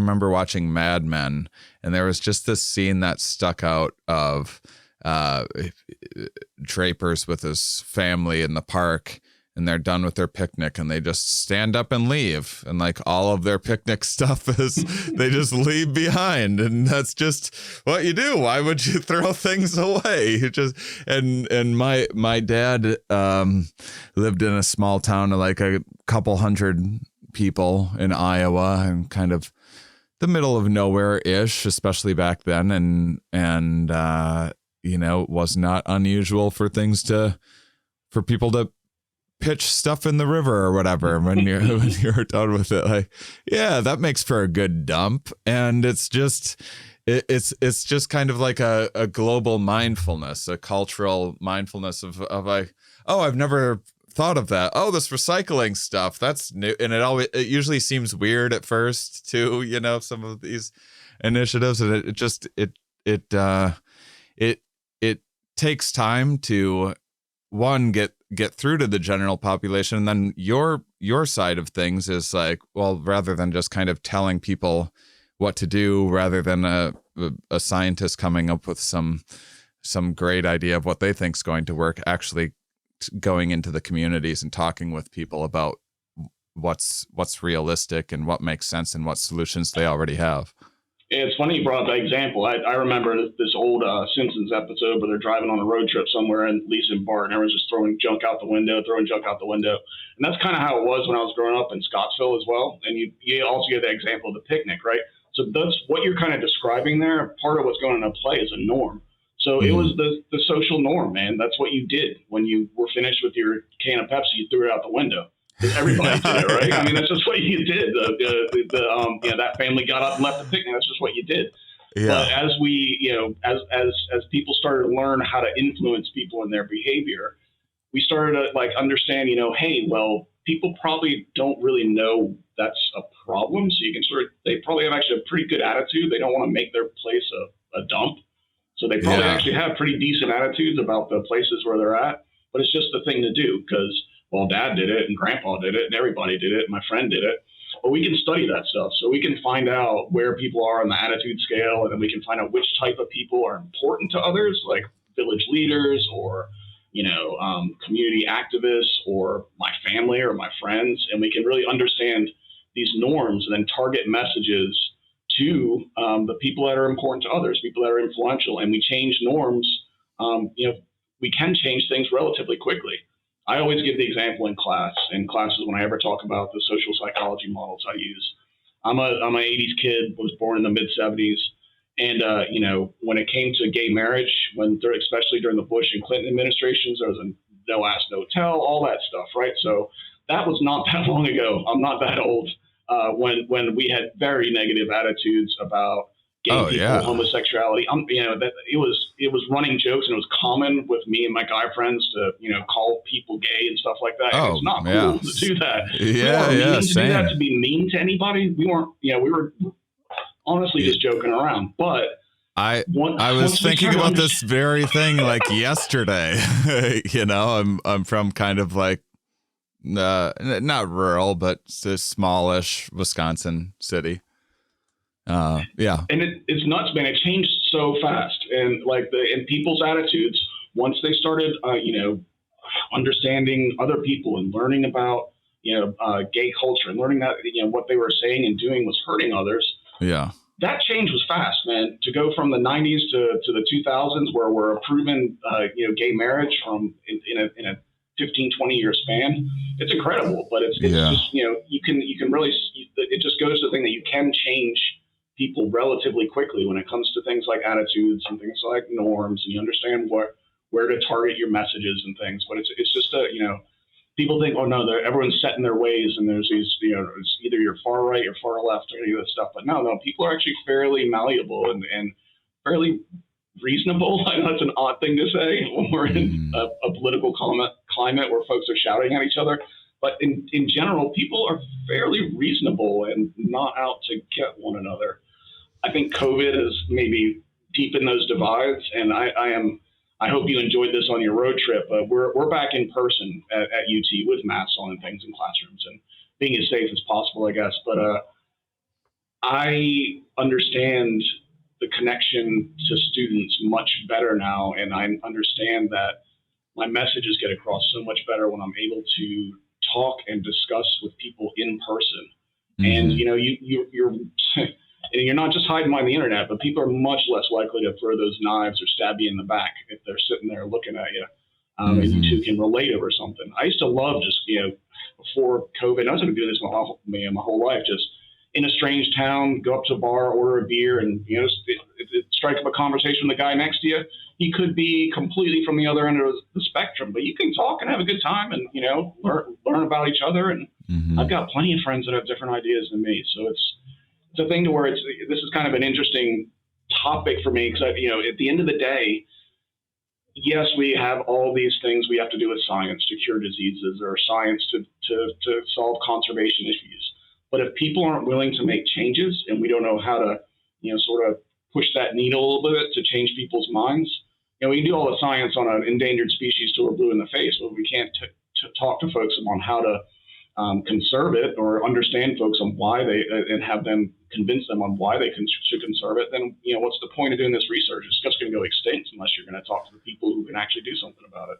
remember watching Mad Men, and there was just this scene that stuck out of Draper's with his family in the park, and they're done with their picnic and they just stand up and leave. And like all of their picnic stuff is they just leave behind. And that's just what you do. Why would you throw things away? You just, and my dad lived in a small town of like a couple hundred people in Iowa, and kind of the middle of nowhere-ish, especially back then. And it was not unusual for people to pitch stuff in the river or whatever when you're done with it. Like, yeah, that makes for a good dump. And it's just kind of like a global mindfulness, a cultural mindfulness of like, oh, I've never thought of that. Oh, this recycling stuff, that's new. And it usually seems weird at first too, some of these initiatives, and it takes time to get through to the general population. And then your side of things is like, well, rather than just kind of telling people what to do, rather than a scientist coming up with some great idea of what they think is going to work, actually going into the communities and talking with people about what's realistic and what makes sense and what solutions they already have. It's funny you brought up that example. I remember this old Simpsons episode where they're driving on a road trip somewhere, and Lisa and Bart, and everyone's just throwing junk out the window. And that's kind of how it was when I was growing up in Scottsville as well. And you also get the example of the picnic, right? So that's what you're kind of describing there. Part of what's going into play is a norm. So it was the social norm, man. That's what you did when you were finished with your can of Pepsi. You threw it out the window. Everybody did it, right? I mean, that's just what you did. That family got up and left the picnic. That's just what you did. Yeah. But as we, as people started to learn how to influence people in their behavior, we started to like understand, hey, well, people probably don't really know that's a problem. So you can they probably have actually a pretty good attitude. They don't want to make their place a dump. So they probably actually have pretty decent attitudes about the places where they're at. But it's just the thing to do because, well, Dad did it and Grandpa did it and everybody did it and my friend did it. But we can study that stuff. So we can find out where people are on the attitude scale, and then we can find out which type of people are important to others, like village leaders or, community activists or my family or my friends. And we can really understand these norms and then target messages to the people that are important to others, people that are influential. And we change norms. We can change things relatively quickly. I always give the example in classes when I ever talk about the social psychology models I use. I'm a 80s kid, was born in the mid 70s. And, when it came to gay marriage, especially during the Bush and Clinton administrations, there was a no ask, no tell, all that stuff, right? So that was not that long ago. I'm not that old. When we had very negative attitudes about gay people, homosexuality, that it was running jokes, and it was common with me and my guy friends to, call people gay and stuff like that. It's not cool to do that. To do that, to be mean to anybody. We weren't, we were honestly just joking around. But I was thinking about this very thing like yesterday. I'm from kind of like, not rural, but a smallish Wisconsin city. And it's nuts, man. It changed so fast, and and people's attitudes once they started, understanding other people and learning about gay culture and learning that what they were saying and doing was hurting others. Yeah, that change was fast, man. To go from the 90s to the 2000s, where we're approving gay marriage from in a 15, 20 year span, it's incredible. But it's just you can really, it just goes to the thing that you can change people relatively quickly when it comes to things like attitudes and things like norms, and you understand where to target your messages and things. But it's just people think, oh no, everyone's set in their ways, and there's these, it's either you're far right or far left or any of this stuff. But no, people are actually fairly malleable and fairly reasonable. I know it's an odd thing to say when we're in a political climate where folks are shouting at each other. But in general, people are fairly reasonable and not out to get one another. I think COVID has maybe deepened those divides, and I hope you enjoyed this on your road trip. But we're back in person at UT with masks on and things in classrooms and being as safe as possible, I guess. But I understand the connection to students much better now, and I understand that my messages get across so much better when I'm able to talk and discuss with people in person. And you're not just hiding behind the internet, but people are much less likely to throw those knives or stab you in the back if they're sitting there looking at you. And you two can relate over something. I used to love just, before COVID, I was going to do this my whole life, just in a strange town, go up to a bar, order a beer, and, strike up a conversation with the guy next to you. He could be completely from the other end of the spectrum, but you can talk and have a good time and, learn about each other. And I've got plenty of friends that have different ideas than me. So it's a thing to where this is kind of an interesting topic for me because, at the end of the day, yes, we have all these things we have to do with science to cure diseases or science to solve conservation issues. But if people aren't willing to make changes and we don't know how to, sort of push that needle a little bit to change people's minds, we can do all the science on an endangered species till we're blue in the face, but we can't talk to folks on how to conserve it or understand folks on why and have them convince them on why they should conserve it, then what's the point of doing this research? It's just going to go extinct unless you're going to talk to the people who can actually do something about it.